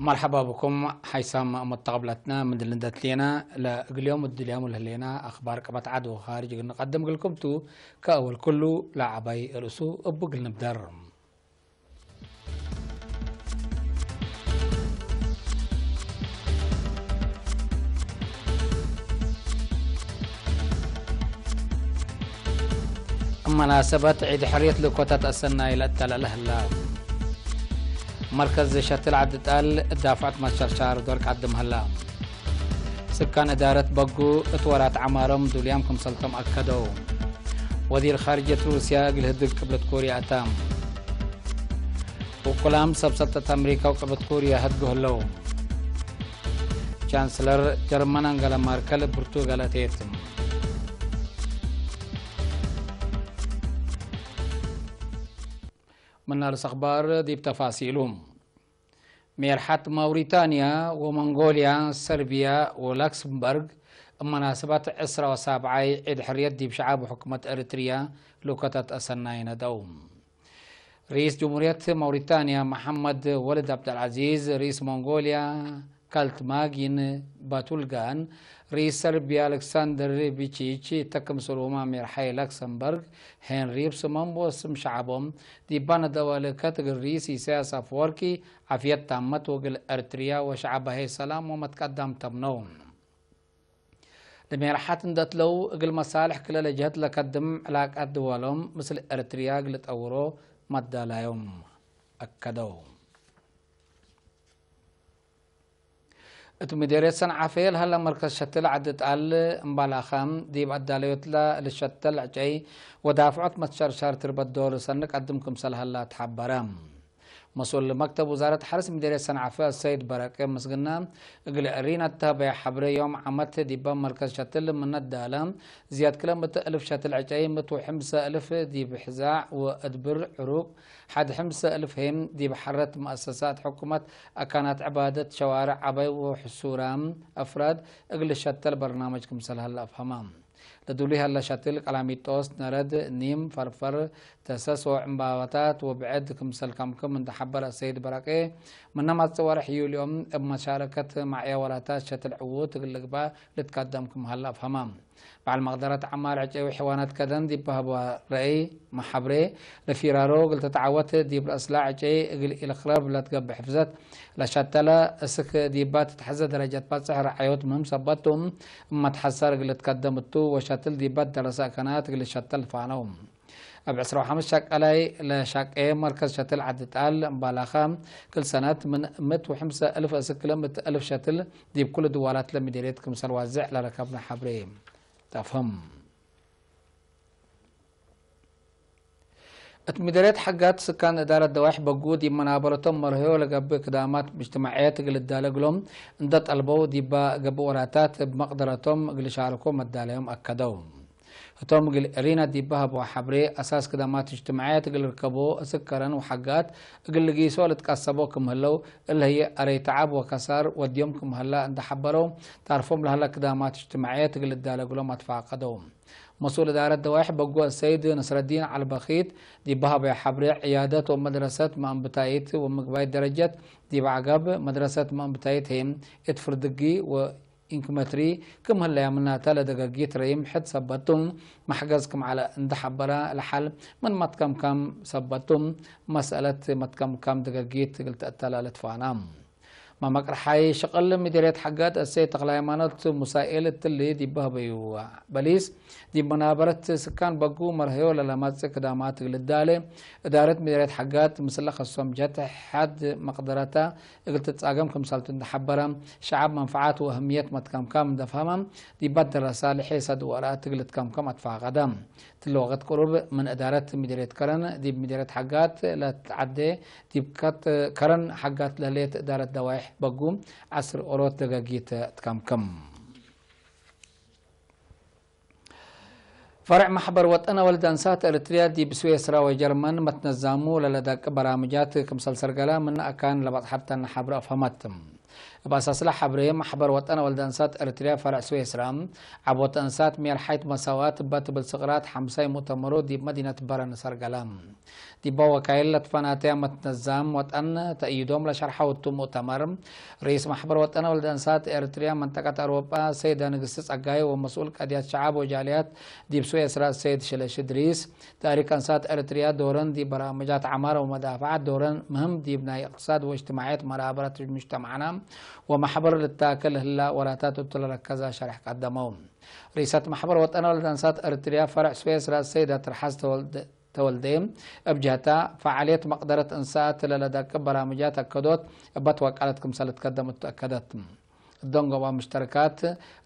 مرحبا بكم حيثم متقبلتنا من دلندت لينا اليوم اليوم لهلينا اخبار كبت عدو خارج نقدم لكم تو كاول كله لاعبي الاسو ابق نبدر مناسبة عيد حرية لكوتات السنة إلى التلالهلا مركز شتل عدد قال دافعت مشرشار دورك عدم هلا سكان إدارة بقو اتورات عمارم دوليامكم سلطم أكدو وزير خارجية روسيا قل هدد قبلة كوريا أتام وكلام سبسطة أمريكا وقبلة كوريا هدقو هلو شانسلر جرمان أنجلا ماركل برتغال تيتم من الأخبار دي بتفاصيلهم ميرحات موريتانيا ومنغوليا سربيا ولكسمبرغ مناسبات عسرة وسابعي عيد حرية دي بشعاب حكومة أريتريا لوكتات أسناين دوم رئيس جمهورية موريتانيا محمد ولد عبد العزيز رئيس منغوليا كالتماغين باتولغان رئيس سربيا ألكسندر بيتشيتش تكم سلوما ميرحي لكسمبرغ هنري بسمم وسم شعبهم دي بانا دوالكات الرئيس إساس أفوركي عفية تامت وقل أرتريا وشعبها سلام ومتقدم تمنون لميرحات اندتلو قل مصالح كلا لجهت لقدم علاقات دوالهم مثل أرتريا قلت أورو مدالايوم أكدو اتمديريت صنعة فيل هلا مركز شتل عدت على مبالغام دي بعداليوت لا للشتل عجي ودافعت متشرشار تربت دور سنك قدمكم سل هلا تحبرام مسؤول مكتب وزارة حرس مديرية صنعة فيل السيد بركة مسجنا قل أرينا التابع حبري يوم عمت ديبا مركز شتل من الدالة زياد كلمة ألف شتل عجي متو حمسة ألف دي بحزاع وأدبر عروق حد حمسة ألف هم دي بحرة مؤسسات حكومة أكانت عبادة شوارع عبي وحسورام أفراد أقل الشتل برنامجكم سل هلا أفهمام لدولي هلا شتل قلاميتوس نرد نيم فرفر تساسو عمباوتات وبعد كمسل كمكم من تحبر السيد بركة من نمط صور حيو اليوم بمشاركة مع ولاتات شتل عوود تقلقبا لتقدمكم هلا أفهمام بعد مقدرة عمار عجي وحيوانات كدن دي بهبوا رأي محبري لفيرارو قلت تعوت دي بالأسلاع عجي قل إلى خراب لا تقب حفظت لشتلا اسك ديبات تحزى درجات باتسحر عيوت مهم سبتهم اما تحسر قل تقدمتو وشتل ديبات درسا كانت قل شتل فانوم أبعسر وحمس شاك علي لشاك ايه مركز شتل عدد آل مبالغام كل سنة من مت وحمسة ألف أسكلة مت ألف شتل دي بكل دوالات لمديريتكم سلوازع لركبنا حبريم تفهم مديرية حقات سكان إدارة دواح بقود منابرتهم مرهيو لقب كدامات مجتمعيات قل الدالقلهم اندت البو ديبا قب وراتات بمقدرتهم قل شاركهم الداليهم أكدوهم هتوم قل أرينا ديبها بو حبري أساس كدامات اجتماعيات قل ركبو سكران وحقات قل لقيسو لتقصبوكم هلو اللي هي أري تعب وكسار وديومكم هلا اند حبرو تعرفهم لهلا كدامات اجتماعيات قل الدالقلهم أتفاقدوهم مسؤول إدارة دواحي بقوا السيد نصر الدين على البخيت دي بها حبري عيادات ومدرسات ما بتايت ومقباي درجات دي بعقب مدرسات ما بتايت هم اتفردقي وإنكمتري كم هلا يعملنا تلا دقاقيت ريم حد سبتم محجزكم على اند حبرا الحل من متكم كم سبتم مسألة متكم كم دقاقيت قلت التلا لتفانام ما مقر حي شغل مديرية حقات السيد تقلايمانات مسائلة اللي دي بهبيو بليس دي منابرة سكان بقو مرهيو للمات كدامات للدالة إدارة مديرية حقات مسلخ الصمجات حد مقدرتها قلت تتاقمكم سالتون تحبرا شعب منفعات وأهمية متكم كام دفهمم دي بدر رسالحي سد ورات قلت كم أدفع غدام تلوغت قرب من إدارة مديرية كرن دي مديرية حقات لا تعدي دي بكات كرن حقات لليت إدارة دوايح بقوم عصر أوروت دقاقيت تكمكم فرع محبر وطنا ولدانسات إريتريا دي بسويسرا وجرمن متنظمو للدك برامجات كمسل سرقلا من أكان لبط حتى نحبر أفهمتم بأساس حبرية محبر وطن ولدنسات أريتريا فرع سويسرا عب وطنسات مير حيث مساوات بات بالصغرات حمسي مؤتمرو دي مدينة برن سرقلام دي بوكايلة فناتيا متنظم وطن تأييدهم لشرحة مؤتمر رئيس محبر وطن ولدنسات أريتريا منطقة أوروبا سيدة نقصص أقاي ومسؤول قضية شعب وجاليات دي بسويسرا سيد شلش إدريس تاريخ أنسات أريتريا دورن دي برامجات عمارة ومدافعات دورن مهم دي بناء اقتصاد واجتماعيات مرابرة مجتمعنا ومحبر للتاكل هلا وراتات كذا شرح قدموا رئيسة محبر وطن ولدنسات أريتريا فرع سويسرا السيدة ترحز تولديم أبجهتا فعالية مقدرة إنسات لدى برامجات أكدوت بات وقالتكم سالت قدمت أكدت الدنقوا مشتركات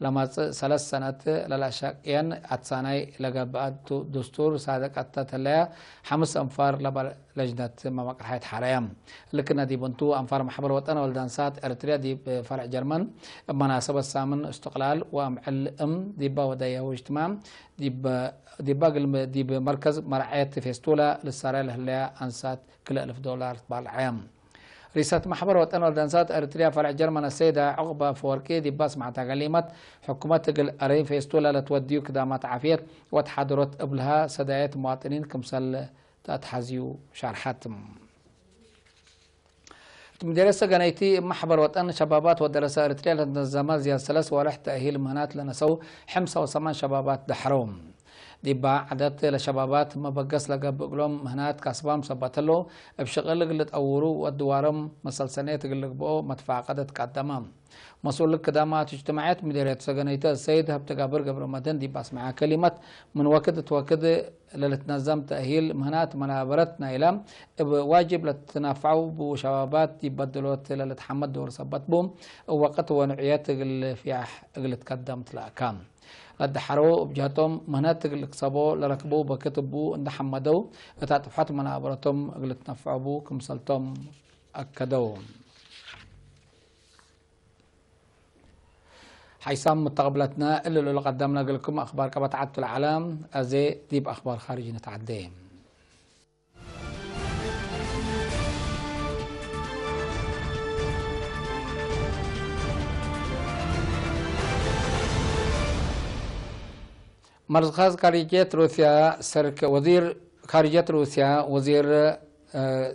لما 3 سنوات للأشاقين أتساني لقبات دستور صادق أتتليا 5 أنفار لجنة مملكة حياة حرام لكن دي بنتو أنفار محبر وطن ولدنسات أريتريا دي بفرع جرمن مناسبة الثامن استقلال وأم دي بودايا واجتماع دي بمركز مرعية فيستولا للسرايا الهلية أنسات كل $1000 بالعام رئيسة محبر وطن ولدنسات أريتريا فرع جرمن السيدة عقبة فوركي دي باس مع تقليمات حكومة الأرين فيستولا لتوديو كدامات عافية وتحضرت قبلها سدايات مواطنين كمسل تتحزيو شرحاتم مدرسة جنايتي محبر وطن شبابات ودراسة أريتريا لتنظم زيادة 3 ورح تأهيل مهنات لنسو 5 شبابات دحروم دي عدد لشبابات ما بقص لقى بقولهم مهنات كاسبام سباتلو بشغل قلت أورو والدوارم مسلسلية تقلق بقو مدفع قدت قدامام مسؤول القدامات اجتماعات مديرية سجنيته السيد هبتقابر قبل رمضان دي بس مع كلمة من وقت لتنظم تأهيل مهنات منابرتنا إلى واجب لتنافعوا بشبابات يبدلوت لتحمد دور سبت بوم وقت ونوعيات في قلت قدمت لأكام الدحرو بجهتهم مهنات الكسبو لركبو بكتبو عند حمدو تاتفحات منابرتهم قلت نفعبو كمسلتهم أكدو حيسام متقبلتنا اللي قدمنا لكم أخبار كبتعدت العالم أزي ديب أخبار خارجي نتعدي مركز خارجية روسيا وزير خارجية روسيا وزير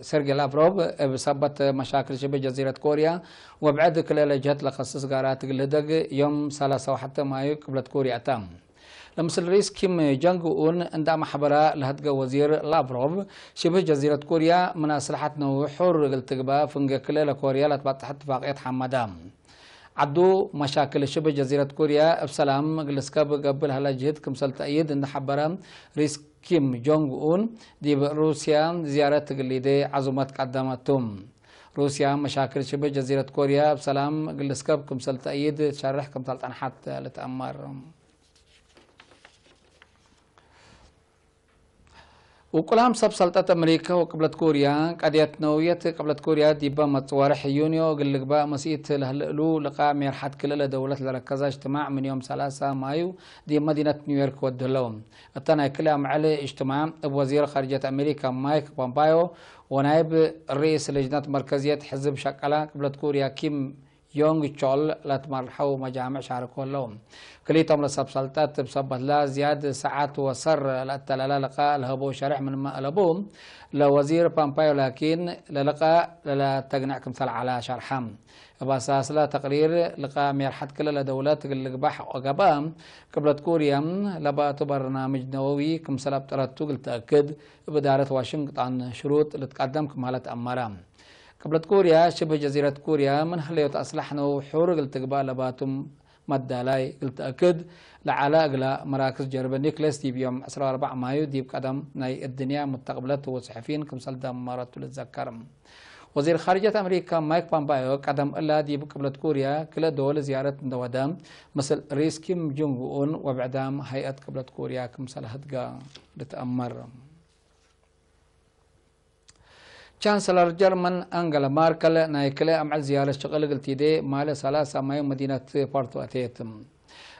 سيرجي لافروف بسبت مشاكل شبه جزيرة كوريا وبعد كل جهة لخصص قارات قلدق يوم 3 مايو قبل كوريا تام لمثل رئيس كيم جونغ اون عند محبرة لهدق وزير لافروف شبه جزيرة كوريا من أسلحة نوحور قلتقبا فنق كل كوريا لتبطح اتفاقية حمدام عدو مشاكل شبه جزيرة كوريا بسلام قلسكاب قبل هلا جهد كمسل تأييد عند حبرة رئيس كيم جونغ اون دي روسيا زيارة قليدي عزومات قدمتهم روسيا مشاكل شبه جزيرة كوريا بسلام قلسكاب كمسل تأييد شرح كمسل تنحت لتأمر وكلام سب سلطة أمريكا وقبلت كوريا قضية نووية قبلت كوريا ديبا متصوارح يونيو قلق بقى مسيت لهلقلو لقاء ميرحات كل دولة لركزة اجتماع من يوم 3 مايو دي مدينة نيويورك ودهلوم التنا كلام على اجتماع بوزير خارجية أمريكا مايك بومبايو ونائب الرئيس لجنة مركزية حزب شكلة قبلت كوريا كيم يونغ تشول لا تمرحوا مجامع شاركوا لهم كليتهم لسبسلتات بسبب لا زيادة ساعات وصر لأتلا لقاء الهبو شرح من ما ألبوم لوزير بامبايو لكن للقاء لا تقنع كمثال على شرحهم بأساس لا تقرير لقاء ميرحد كل لدولات القباح وقبام قبل كوريا لبات برنامج نووي كمثال بترتو تأكد بدارة واشنطن شروط لتقدم كمالة أمرام قبل كوريا شبه جزيرة كوريا من هليوت أصلحنا وحور قلت قبال لباتم مدالاي قلت أكد لعلاق لمراكز جرب نيكلس دي بيوم 14 مايو ديب قدم ناي الدنيا متقبلت وصحفين كمسال دمارت للذكرم وزير خارجية أمريكا مايك بامبايو قدم إلا ديب قبل كوريا كلا دول زيارة دوادام مثل رئيس كيم جونغ اون وبعدام هيئة قبل كوريا كمسال هدقا لتأمر شانسلر جرمن أنجلا ماركل نايكلا أمع زيارة شغل قلتيدي مال 3 مايو مدينة بورتو أتيتم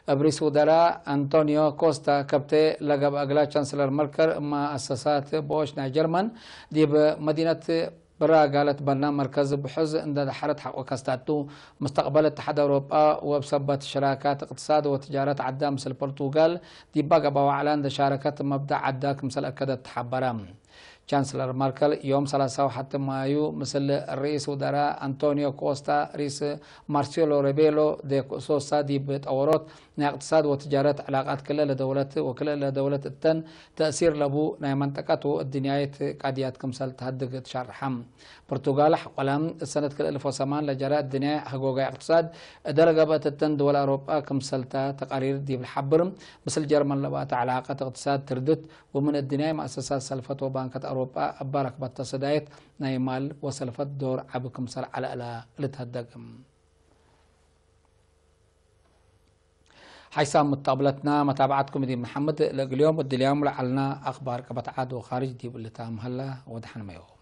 أبريس وزراء أنطونيو كوستا كبتي لقب أغلا شانسلر ماركل مع أساسات بوشنا جرمن دي بمدينة برا قالت بنا مركز بحوز عند حرت حق وكاستاتو مستقبل اتحاد اوروبا وبسبت شراكات اقتصاد وتجارة عدا مثل البرتغال دي بقى بوعلان شراكات مبدأ عداك مثل اكدت تحبرام شانسلر ماركل يوم 31 مايو مثل الرئيس وزراء أنطونيو كوستا رئيس مارسيلو ريبيلو دي كوسوسا دي بتأورات اقتصاد وتجارة علاقات كل دولة وكل دولة التن تأثير لبو ناي منطقة الدنياية قاديات كمثال تهدق تشرحم برتغال حقلام السنة كل 1008 لجراء الدنيا حقوق اقتصاد درجة التن دول أوروبا كمثال تقارير دي بالحبر مثل جرمن لبات علاقات اقتصاد تردت ومن الدنيا مؤسسات سلفت وبنكة أوروبا أبارك بالتصدايت نايمال وسلفت دور عبكم سل على لا لتهدقم حيسام متقابلتنا متابعتكم دي محمد اليوم واليوم لعلنا أخبار كبتعاد وخارج دي باللي تام هلا ودحنا ميو